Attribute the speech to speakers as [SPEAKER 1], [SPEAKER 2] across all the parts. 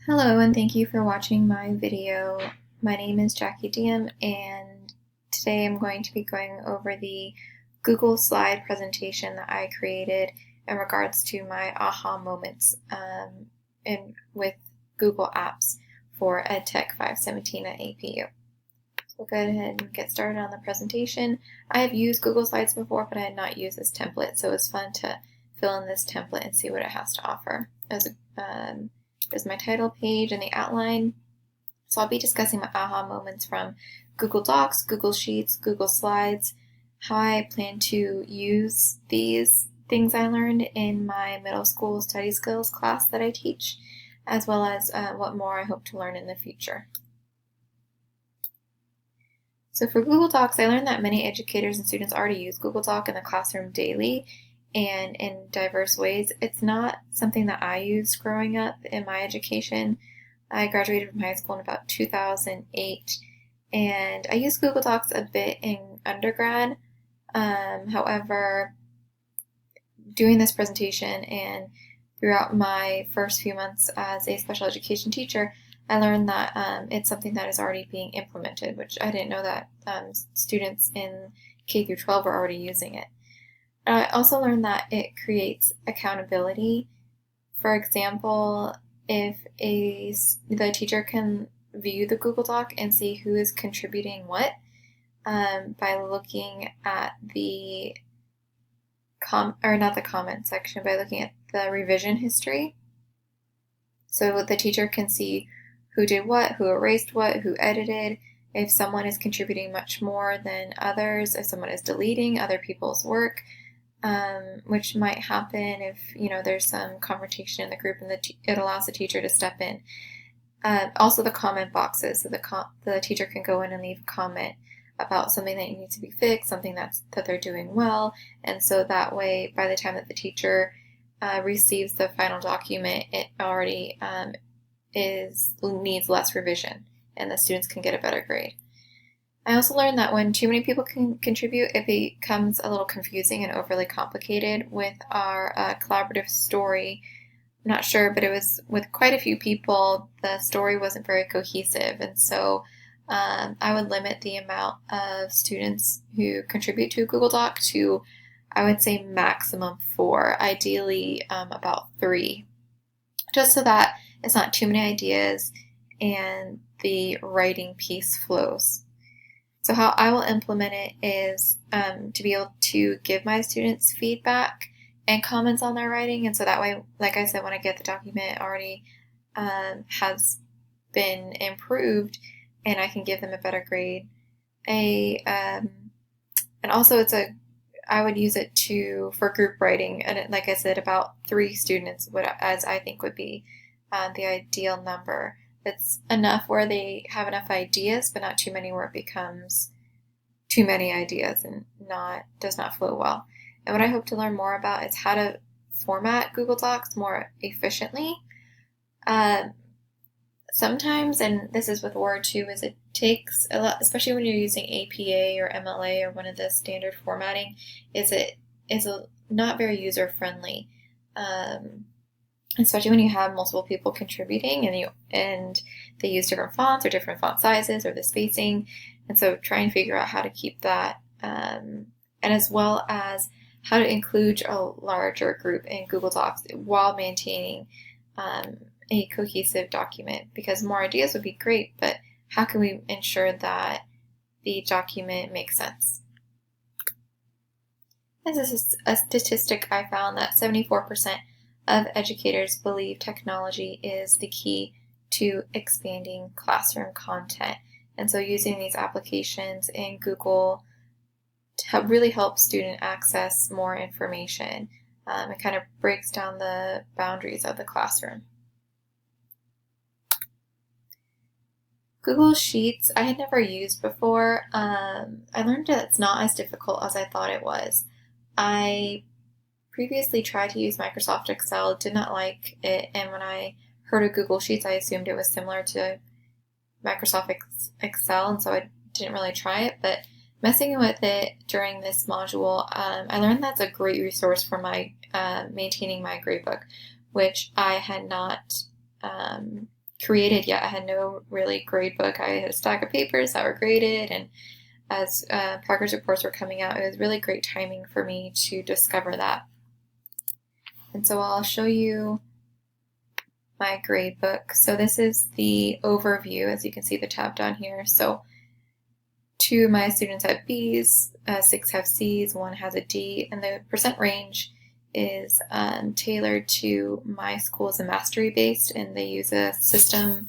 [SPEAKER 1] Hello and thank you for watching my video. My name is Jackie Diem and today I'm going to be going over the Google slide presentation that I created in regards to my aha moments with Google Apps for EdTech 517 at APU. So we'll go ahead and get started on the presentation. I have used Google Slides before, but I had not used this template, so it was fun to fill in this template and see what it has to offer. There's my title page and the outline. So I'll be discussing my aha moments from Google Docs, Google Sheets, Google Slides, how I plan to use these things I learned in my middle school study skills class that I teach, as well as what more I hope to learn in the future. So for Google Docs, I learned that many educators and students already use Google Doc in the classroom daily and in diverse ways. It's not something that I used growing up in my education. I graduated from high school in about 2008, and I used Google Docs a bit in undergrad. However, doing this presentation and throughout my first few months as a special education teacher, I learned that it's something that is already being implemented, which I didn't know that students in K through 12 were already using it. I also learned that it creates accountability. For example, if the teacher can view the Google Doc and see who is contributing what by looking at the not the comment section, by looking at the revision history. So the teacher can see who did what, who erased what, who edited, if someone is contributing much more than others, if someone is deleting other people's work, which might happen if there's some confrontation in the group, and it allows the teacher to step in. Also the comment boxes, so the teacher can go in and leave a comment about something that needs to be fixed, something that they're doing well, and so that way by the time that the teacher receives the final document, it already needs less revision and the students can get a better grade. I also learned that when too many people can contribute, it becomes a little confusing and overly complicated. With our collaborative story, I'm not sure, but it was with quite a few people, the story wasn't very cohesive, and so I would limit the amount of students who contribute to a Google Doc to, I would say, maximum 4, ideally about 3, just so that it's not too many ideas and the writing piece flows. So how I will implement it is to be able to give my students feedback and comments on their writing, and so that way, like I said, when I get the document, it already has been improved, and I can give them a better grade. And also I would use it for group writing, and like I said, about 3 students as I think would be the ideal number. It's enough where they have enough ideas, but not too many where it becomes too many ideas and does not flow well. And what I hope to learn more about is how to format Google Docs more efficiently. Sometimes, and this is with Word too, is it takes a lot, especially when you're using APA or MLA or one of the standard formatting, is not very user friendly. Especially when you have multiple people contributing and they use different fonts or different font sizes or the spacing, and so try and figure out how to keep that, and as well as how to include a larger group in Google Docs while maintaining a cohesive document, because more ideas would be great, but how can we ensure that the document makes sense? This is a statistic I found that 74% of educators believe technology is the key to expanding classroom content. And so using these applications in Google to really help student access more information, it kind of breaks down the boundaries of the classroom. Google Sheets I had never used before. I learned that it's not as difficult as I thought it was. I previously tried to use Microsoft Excel, did not like it, and when I heard of Google Sheets, I assumed it was similar to Microsoft Excel, and so I didn't really try it, but messing with it during this module, I learned that's a great resource for my maintaining my gradebook, which I had not created yet. I had no really grade book. I had a stack of papers that were graded, and as progress reports were coming out, it was really great timing for me to discover that. And so I'll show you my grade book. So this is the overview, as you can see the tab down here. So 2 of my students have B's, 6 have C's, 1 has a D, and the percent range is tailored to my school as a mastery based, and they use a system,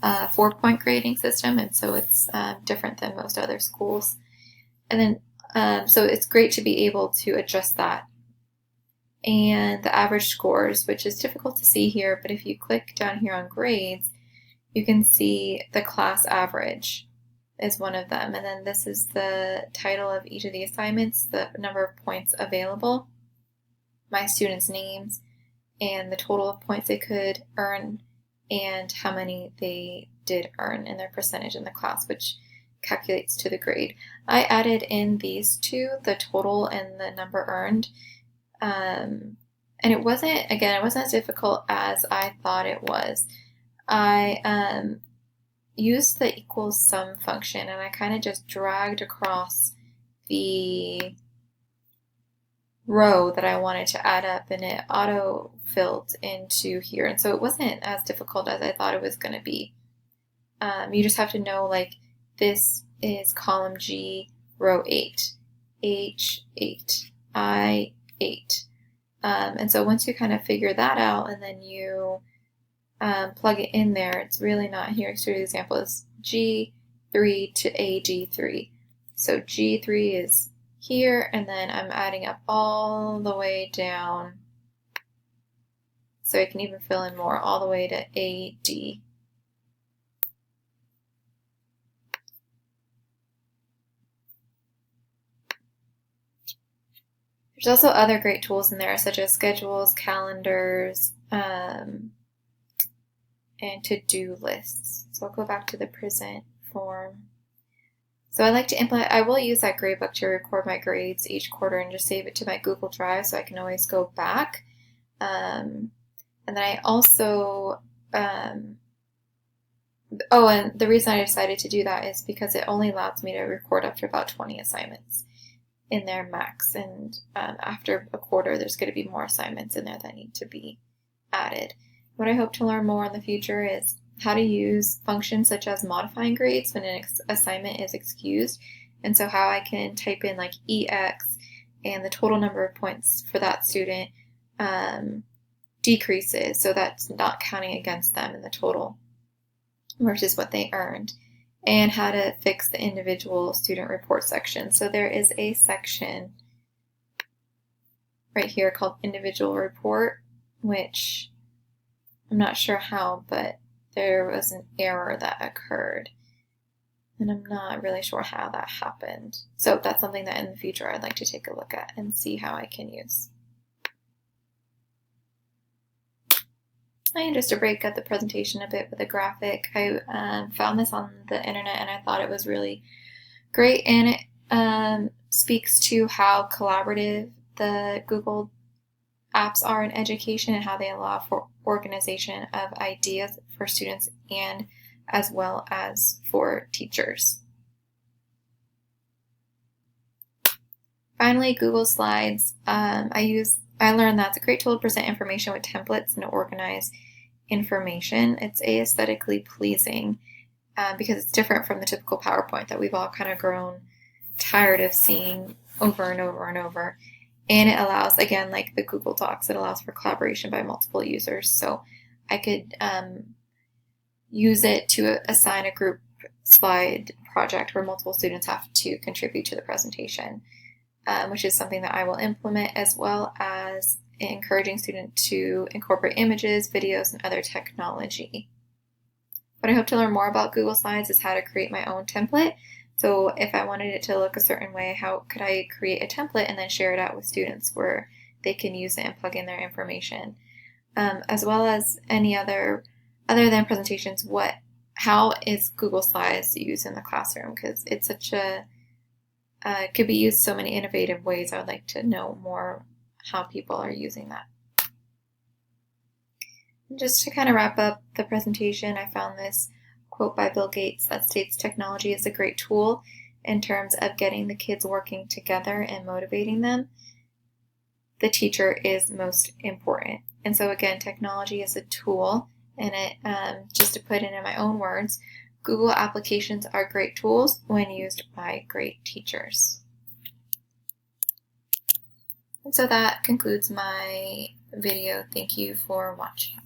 [SPEAKER 1] 4-point grading system, and so it's different than most other schools. And then so it's great to be able to adjust that. And the average scores, which is difficult to see here, but if you click down here on grades, you can see the class average is one of them. And then this is the title of each of the assignments, the number of points available, my students' names, and the total of points they could earn, and how many they did earn and their percentage in the class, which calculates to the grade. I added in these two, the total and the number earned. And it wasn't as difficult as I thought it was. I used the equals sum function, and I kind of just dragged across the row that I wanted to add up, and it auto-filled into here. And so it wasn't as difficult as I thought it was going to be. You just have to know, like, this is column G, row 8, H 8, I 8. And so once you kind of figure that out, and then you plug it in there, it's really not here. Exterior example is G3 to AG3. So G3 is here, and then I'm adding up all the way down, so I can even fill in more, all the way to AD. There's also other great tools in there, such as schedules, calendars, and to-do lists. So I'll go back to the present form. So I like to implement, I will use that gradebook to record my grades each quarter and just save it to my Google Drive so I can always go back. And then I also, and the reason I decided to do that is because it only allows me to record up to about 20 assignments in there max. And after a quarter, there's going to be more assignments in there that need to be added. What I hope to learn more in the future is how to use functions such as modifying grades when an assignment is excused. And so how I can type in like EX and the total number of points for that student decreases, so that's not counting against them in the total versus what they earned, and how to fix the individual student report section. So there is a section right here called individual report, which I'm not sure how, but there was an error that occurred, and I'm not really sure how that happened. So that's something that in the future I'd like to take a look at and see how I can use. And just to break up the presentation a bit with a graphic, I found this on the internet and I thought it was really great, and it speaks to how collaborative the Google apps are in education and how they allow for organization of ideas for students and as well as for teachers. Finally, Google Slides. I learned that's a great tool to present information with templates and to organize information. It's aesthetically pleasing because it's different from the typical PowerPoint that we've all kind of grown tired of seeing over and over and over. And it allows, again, like the Google Docs, it allows for collaboration by multiple users. So I could use it to assign a group slide project where multiple students have to contribute to the presentation, which is something that I will implement, as well as encouraging students to incorporate images, videos, and other technology. What I hope to learn more about Google Slides is how to create my own template. So if I wanted it to look a certain way, how could I create a template and then share it out with students where they can use it and plug in their information? As well as any other than presentations, how is Google Slides used in the classroom? Because it's such a, it could be used so many innovative ways. I would like to know more how people are using that. And just to kind of wrap up the presentation, I found this quote by Bill Gates that states technology is a great tool in terms of getting the kids working together and motivating them. The teacher is most important. And so again, technology is a tool, and just to put it in my own words, Google applications are great tools when used by great teachers. And so that concludes my video. Thank you for watching.